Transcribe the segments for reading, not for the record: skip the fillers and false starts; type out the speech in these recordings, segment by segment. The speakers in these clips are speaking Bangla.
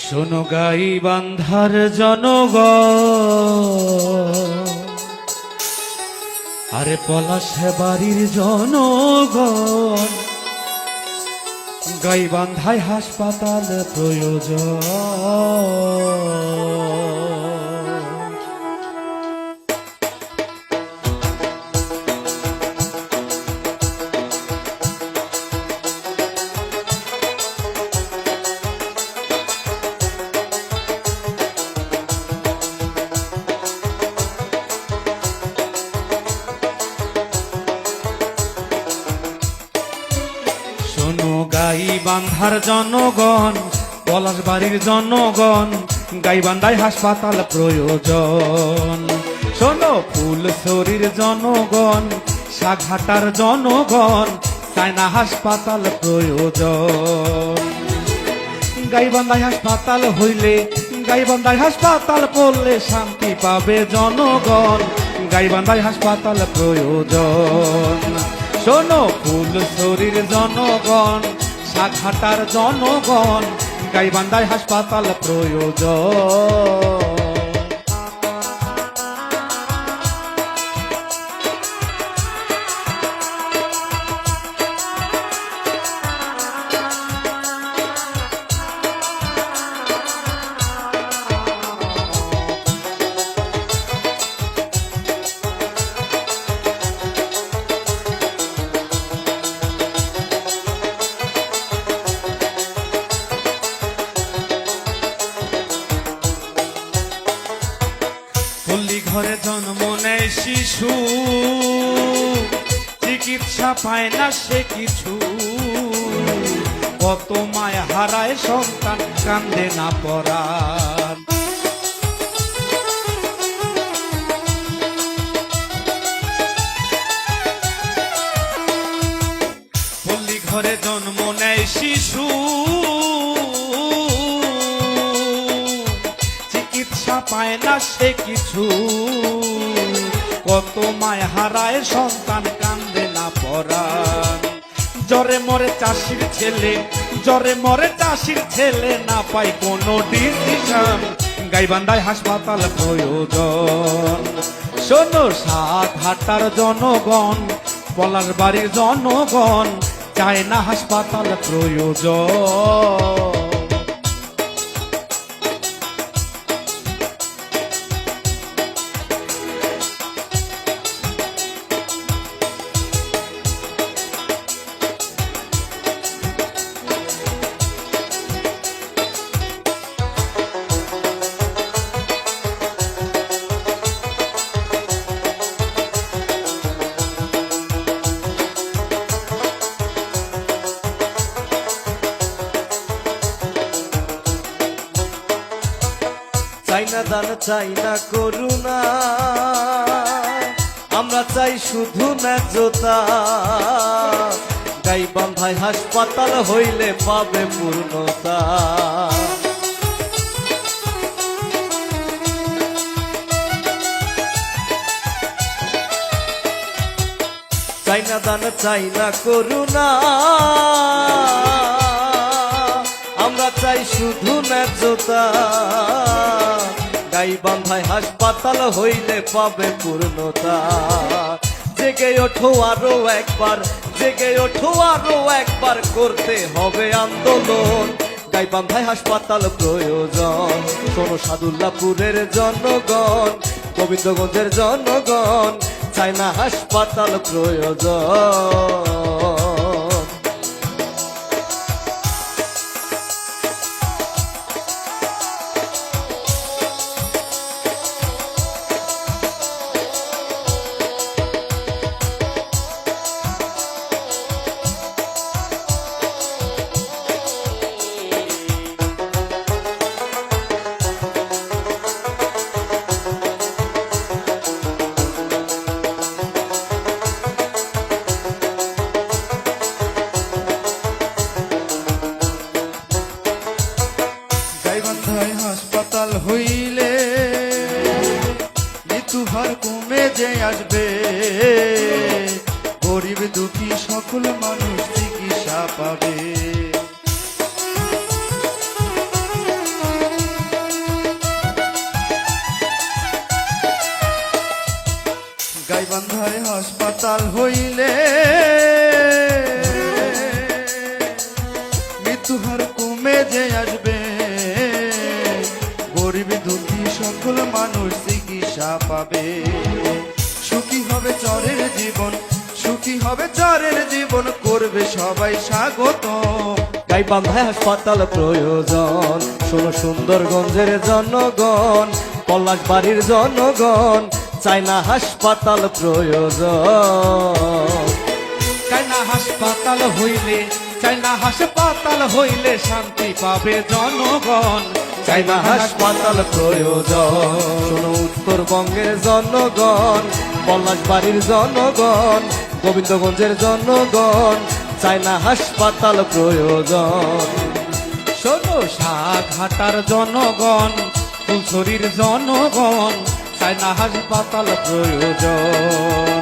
শোনো গাইবান্ধার জনগণ, আরে পলাশ বাড়ির জনগণ, গাইবান্ধায় হাসপাতাল প্রয়োজন। শোনো গাইবান্ধার জনগণ, পলাশ বাড়ির জনগণ, গাইবান্ধায় হাসপাতাল প্রয়োজন। শোনো ফুলছড়ির জনগণ, সাঘাটার জনগণ, চায়না হাসপাতাল প্রয়োজন। গাইবান্ধায় হাসপাতাল হইলে, গাইবান্ধায় হাসপাতাল পড়লে শান্তি পাবে জনগণ, গাইবান্ধায় হাসপাতাল প্রয়োজন। শোনো ফুলছড়ির জনগণ, সাঘাটার জনগণ, গাইবান্ধায় হাসপাতাল প্রয়োজন। পল্লী ঘরে জন্ম নেয় শিশু, চিকিৎসা পায় না সে কিছু, কত মায় হারায় সন্তান, কান্দে না পরাণ। পল্লী ঘরে জন্ম নেয় শিশু, চিকিৎসা পায় না সে কিছু, কত মায় হারায় সন্তান, কান্দে না পরাণ। জ্বরে মরে চাষির ছেলে, জ্বরে মরে চাষির ছেলে, না পায় কোনো ডিসিশন, গাইবান্ধায় হাসপাতাল প্রয়োজন। শোনো সাঘাটার জনগণ, পলাশ বাড়ির জনগণ, চায়না হাসপাতাল প্রয়োজন। চাইনা দান চাইনা করুণা, আমরা চাই শুধু ন্যায্যতা, গাইবান্ধায় হাসপাতাল হইলে পাবে পূর্ণতা। চাইনা দান চাইনা করুণা, আমরা চাই শুধু ন্যায্যতা, গাইবান্ধায় হাসপাতাল হইলে পাবে পূর্ণতা। জেগে ওঠো আরো একবার, জেগে ওঠো আরো একবার, করতে হবে আন্দোলন, গাইবান্ধায় হাসপাতাল প্রয়োজন। শোনো সাদুল্লাপুরের জনগণ, গোবিন্দগঞ্জের জনগণ, চায়না হাসপাতাল প্রয়োজন। গাইবান্ধায় হাসপাতাল হইলে মৃত্যুহার কমে যে আসবে, গরিব দুঃখী সকল মানুষ চিকিৎসা পাবে। বান্ধায় হাসপাতাল হইলে মৃত্যুহার কমে যে আসবে, গরিব দুঃখী সকল মানুষ চিকিৎসা পাবে। সুখী হবে চরের জীবন, সুখী হবে চরের জীবন, করবে সবাই স্বাগত। গাইবান্ধায় হাসপাতাল প্রয়োজন, শোনো সুন্দরগঞ্জের জনগণ, পলাশবাড়ির জনগণ, চাই না হাসপাতাল প্রয়োজন। চাই না হাসপাতাল হইলে, চাই না হাসপাতাল হইলে শান্তি পাবে জনগণ। চাই না হাসপাতাল প্রয়োজন, শোনো উত্তরবঙ্গের জনগণ, পলাশবাড়ির জনগণ, গোবিন্দগঞ্জের জনগণ, চাই না হাসপাতাল প্রয়োজন। শোনো সাঘাটার জনগণ, ফুলছড়ির জনগণ, চাই না হাসপাতাল প্রয়োজন।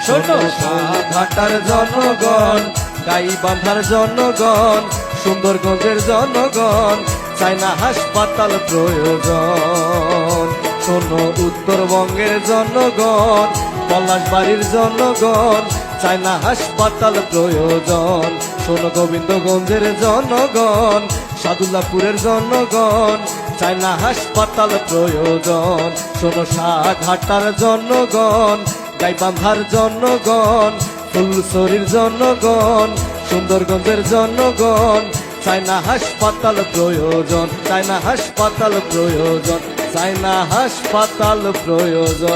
শোনো সাঘাটার জনগণ, গাইবান্ধার জনগণ, সুন্দরগঞ্জের জনগণ, চাই না হাসপাতাল প্রয়োজন। শোনো উত্তরবঙ্গের জনগণ, পলাশবাড়ির জনগণ, চাই না হাসপাতাল প্রয়োজন। শোনো গোবিন্দগঞ্জের জনগণ, সাদুল্লাপুরের জনগণ, চাই না হাসপাতাল প্রয়োজন। শোনো সাঘাটার জনগণ, গাইবান্ধার জনগণ, ফুলছড়ির জনগণ, সুন্দরগঞ্জের জনগণ, চাই না হাসপাতাল প্রয়োজন, চাই না হাসপাতাল প্রয়োজন, চাই না হাসপাতাল প্রয়োজন।